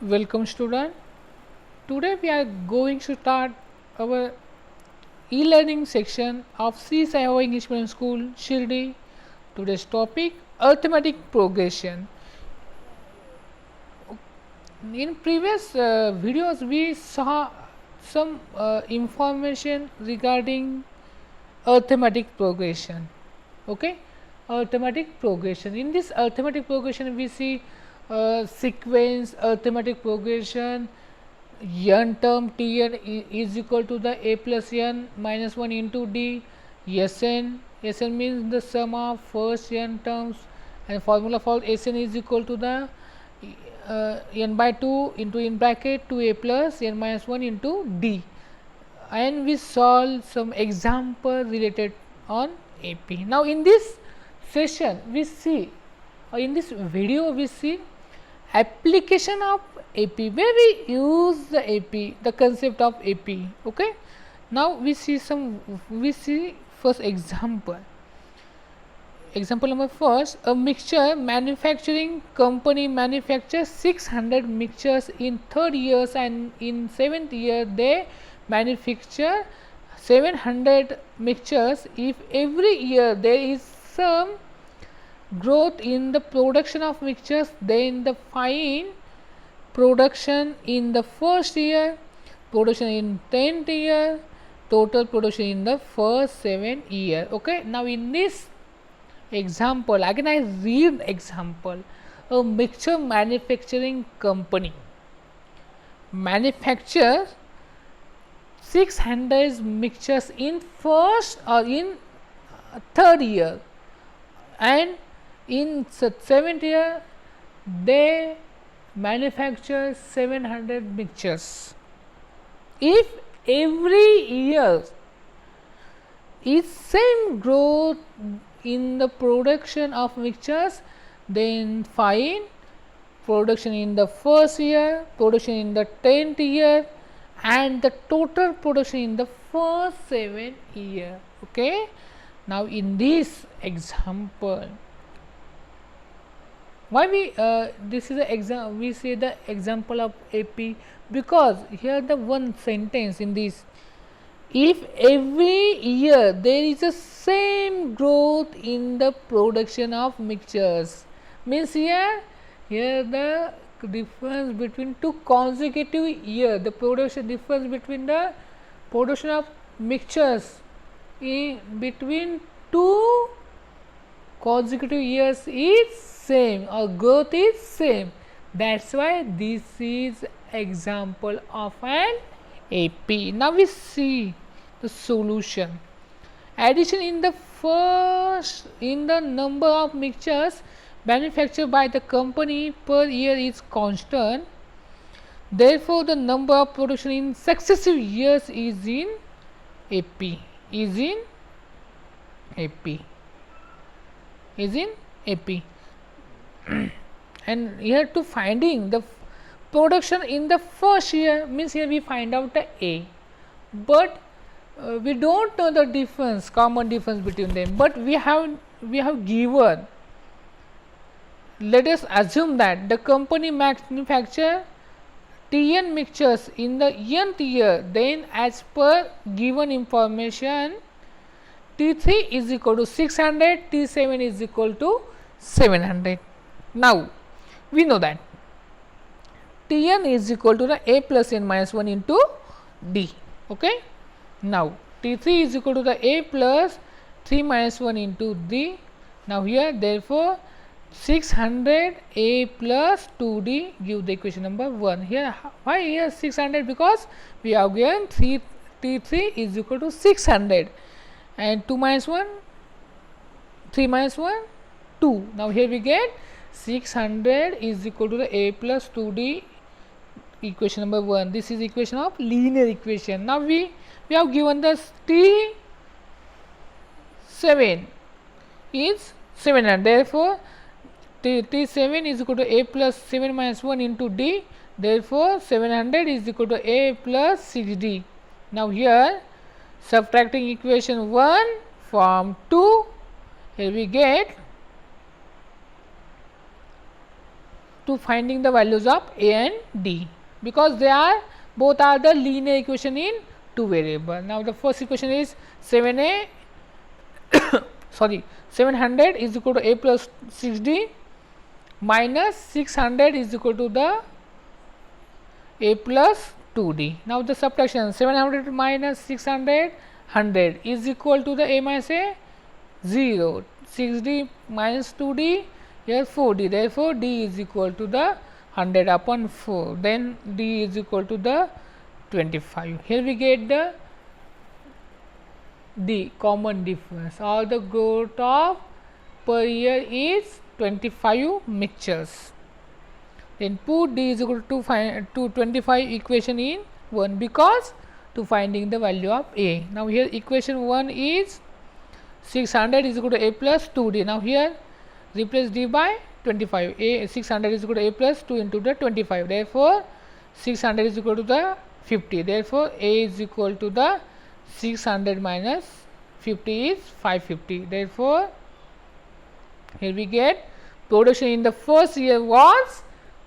Welcome student. Today we are going to start our e-learning section of Sri Sai Baba English Medium School, Shirdi. Today's topic arithmetic progression. In previous videos we saw some information regarding arithmetic progression. Okay, arithmetic progression. In this arithmetic progression we see sequence, arithmetic progression, n term Tn is equal to the a plus n minus 1 into d. Sn means the sum of first n terms, and formula for Sn is equal to the n by 2 into in bracket 2a plus n minus 1 into d. And we solve some example related on AP. Now in this session we see, or in this video we see application of AP, where we use the AP, the concept of AP. Okay, now we see first example. Example number first, a mixture manufacturing company manufactures 600 mixtures in third years, and in 7th year they manufacture 700 mixtures. If every year there is some growth in the production of mixtures, then the find production in the first year, production in 10th year, total production in the first 7 year. Okay, now in this example, again I read example. A mixture manufacturing company manufactures 600 mixtures in first or in third year, and in 7th year they manufacture 700 mixtures. If every year is same growth in the production of mixtures, then find production in the first year, production in the 10th year, and the total production in the first 7 year. Okay, now in this example, why we this is the we say the example of AP, because here the one sentence in this, if every year there is a same growth in the production of mixtures, means here the difference between two consecutive year, the production difference between the production of mixtures in between two consecutive years is same, or growth is same. That's why this is example of an AP. Now we see the solution. Addition in the number of mixtures manufactured by the company per year is constant. Therefore, the number of production in successive years is in AP. Is in AP. Is in AP. And here to finding the production in the first year, means here we find out the A, but we don't know the difference, common difference between them, but we have given, let us assume that the company manufacture Tn mixtures in the nth year, then as per given information T3 is equal to 600, T7 is equal to 700. Now we know that Tn is equal to the a plus n minus 1 into d. Okay, now T3 is equal to the a plus 3 minus 1 into d. Now here therefore 600 a plus 2d give the equation number 1. Here why here 600? Because we have given T3 is equal to 600, and 2 minus 1, 3 minus 1, 2. Now here we get 600 is equal to the a plus 2d, equation number 1. This is equation of linear equation. Now we have given the T7 is 700. Therefore T7 is equal to a plus 7 minus 1 into d. Therefore 700 is equal to a plus 6d. Now here subtracting equation 1 from 2, here we get to finding the values of A and D, because they are both are the linear equation in two variable. Now the first equation is 7a 700 is equal to A plus 6D minus 600 is equal to the A plus 2D. Now the subtraction, 700 minus 600, 100 is equal to the A minus A, 0, 6D minus 2D, here 4D, therefore D is equal to the 100 upon 4, then D is equal to the 25. Here we get the D, common difference, or the growth of per year is 25 mixtures. Then put D is equal to 25 equation in 1, because to finding the value of A. Now here equation 1 is 600 is equal to A plus 2D. Now here replace D by 25. A 600 is equal to A plus 2 into the 25. Therefore 600 is equal to the 50. Therefore A is equal to the 600 minus 50 is 550. Therefore here we get production in the first year was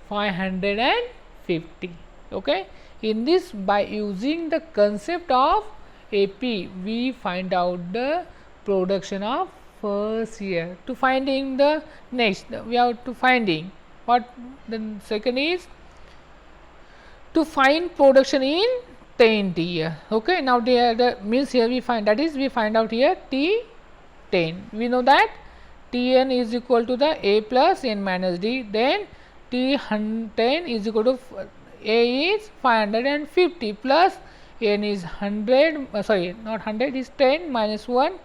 550. Okay, in this, by using the concept of AP, we find out the production of first year. To finding the next, we have to finding what the second is to find production in 10th year. Okay, now the means here we find, that is we find out here T10. We know that Tn is equal to the A plus n minus D, then T10 is equal to A is 550 plus n is 100, sorry not 100, is 10 minus 1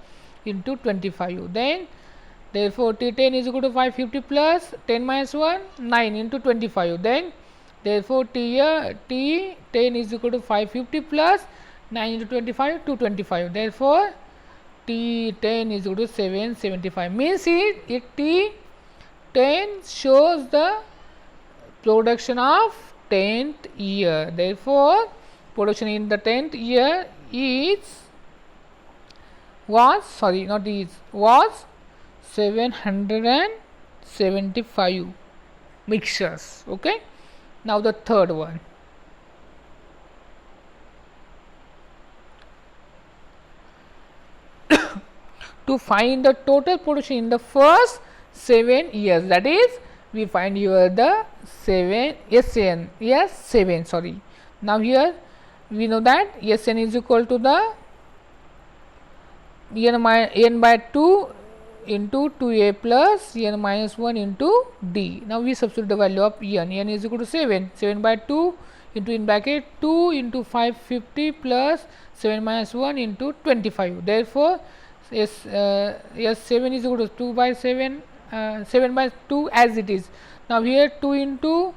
into 25. Then therefore T10 is equal to 550 plus 10 minus 1, 9 into 25. Then therefore T10 is equal to 550 plus 9 into 25, 225. Therefore T10 is equal to 775. Means it T10 shows the production of 10th year. Therefore production in the 10th year was 775 mixtures. Okay, now the third one. To find the total production in the first 7 years, that is we find here the 7 7. Sorry, now here we know that Sn is equal to the n by 2 into 2a plus n minus 1 into d. Now we substitute the value of n is equal to 7 by 2 into in bracket 2 into 550 plus 7 minus 1 into 25. Therefore 7 is equal to 2 by 7, 7 by 2 as it is. Now here 2 into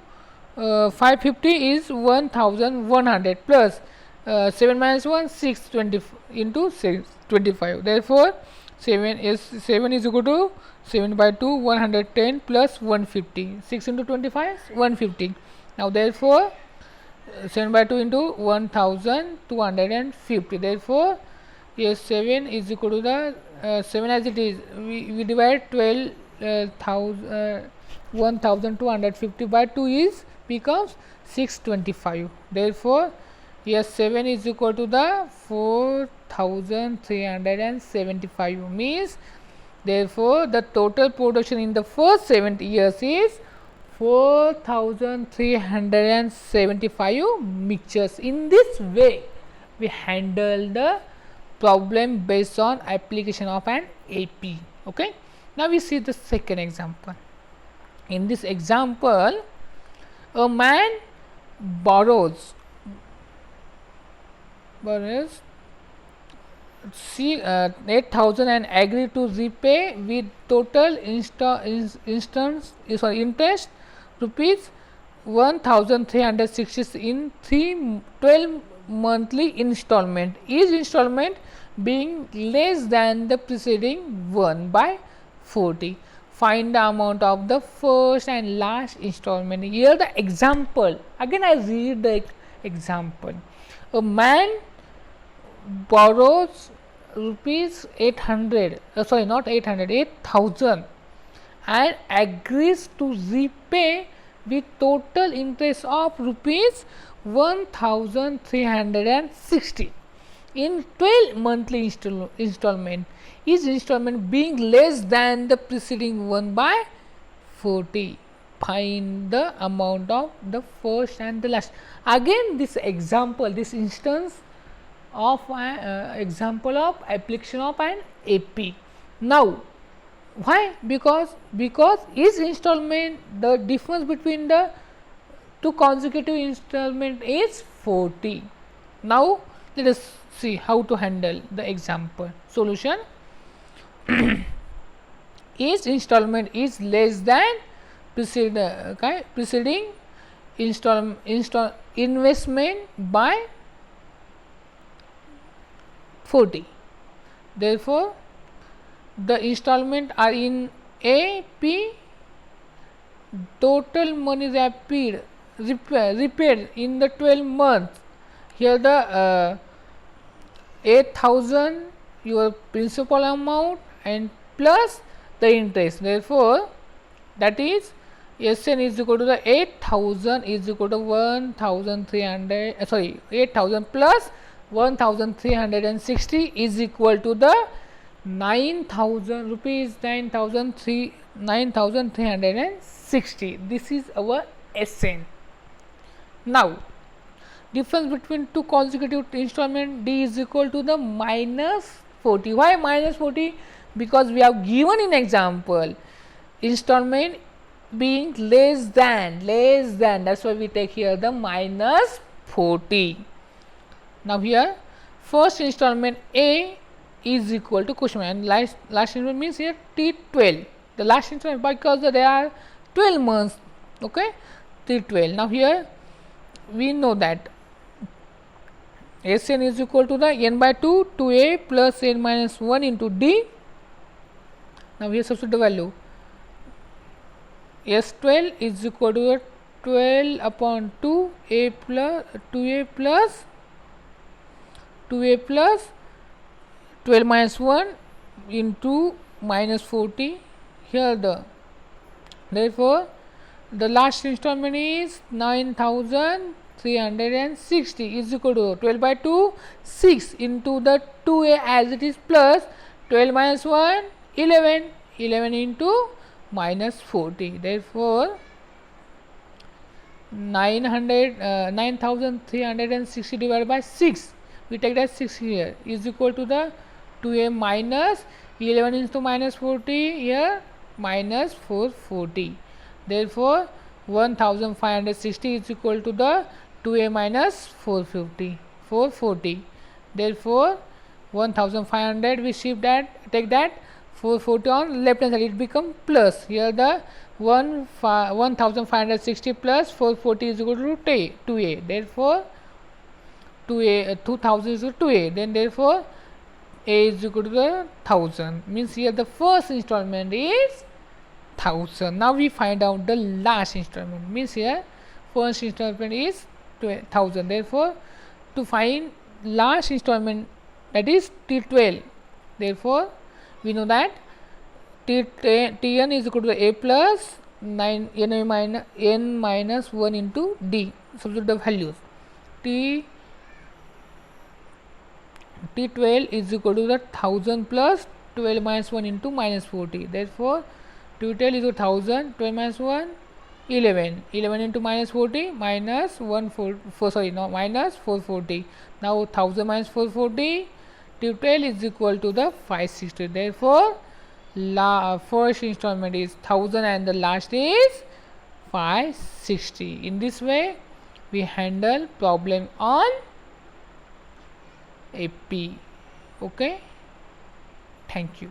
550 is 1100 plus 7 minus 1 620 into 625. Therefore 7 is equal to 7 by 2 110 plus 150, 6 into 25 150. Now therefore 7 by 2 into 1250. Therefore 7 is equal to the 7 as it is, we divide 1250 by 2 is becomes 625. Therefore 7 is equal to the 4375. Means therefore the total production in the first 7 years is 4375 mixtures. In this way we handle the problem based on application of an AP. Okay, now we see the second example. In this example, a man borrows 8,000 and agree to repay with total interest rupees 1,360 in 12 monthly installment, each installment being less than the preceding one by 40. Find the amount of the first and last installment. Here the example, again I read the example. A man borrows rupees 800, not 800, 8,000 and agrees to repay with total interest of rupees 1360 in 12 monthly installment, each installment being less than the preceding one by 40. Find the amount of the first and the last. Again, this example, this instance of example of application of an AP. Now, why? Because each installment, the difference between the two consecutive installment is 40. Now, let us see how to handle the example. Solution: each installment is less than preceding investment by 40. Therefore, the installment are in AP. Total money repaid in the 12 months. Here the 8,000 your principal amount and plus the interest. Therefore, that is SN is equal to the 8,000 is equal to 1,300 8,000 plus 1,360 is equal to the 9,000 rupees, 9,360. This is our SN. Now, difference between two consecutive installment, D is equal to the minus 40. Why minus 40? Because we have given in example installment being less than, that's why we take here the minus 40. Now here first installment A is equal to question and last installment means here T12, the last installment, because there are 12 months, okay, T12. Now here we know that Sn is equal to the n by 2 2a plus n minus 1 into D. Now here substitute the value. S12 is equal to 12 upon 2a plus 12 minus 1 into minus 40. Here therefore the last installment is 9,360 is equal to 12 by 2 6 into the 2a as it is plus 12 minus 1 11 into minus 40. Therefore 9,360 divided by 6, we take that 6 here, is equal to the 2a minus 11 into minus 40 here minus 440. Therefore 1,560 is equal to the 2a minus 440. Therefore 1,500 we shift that, take that 440 on left hand side, it become plus. Here the 1,560 plus 440 is equal to 2a. Therefore 2,000 is equal to 2a. Then therefore a is equal to the 1,000. Means here the first installment is 1,000. Now we find out the last installment. Means here first installment is 1,000. Therefore to find last installment, that is T12. Therefore we know that Tn is equal to a plus 9 n minus 1 into D. Substitute the values. T12 is equal to the 1,000 plus 12 minus 1 into minus 40. Therefore T12 is 1,000, 12 minus 1 11 into minus 40 minus minus 440. Now 1,000 minus 440, T12 is equal to the 560. Therefore first installment is 1,000 and the last is 560. In this way we handle problem on AP. Okay, thank you.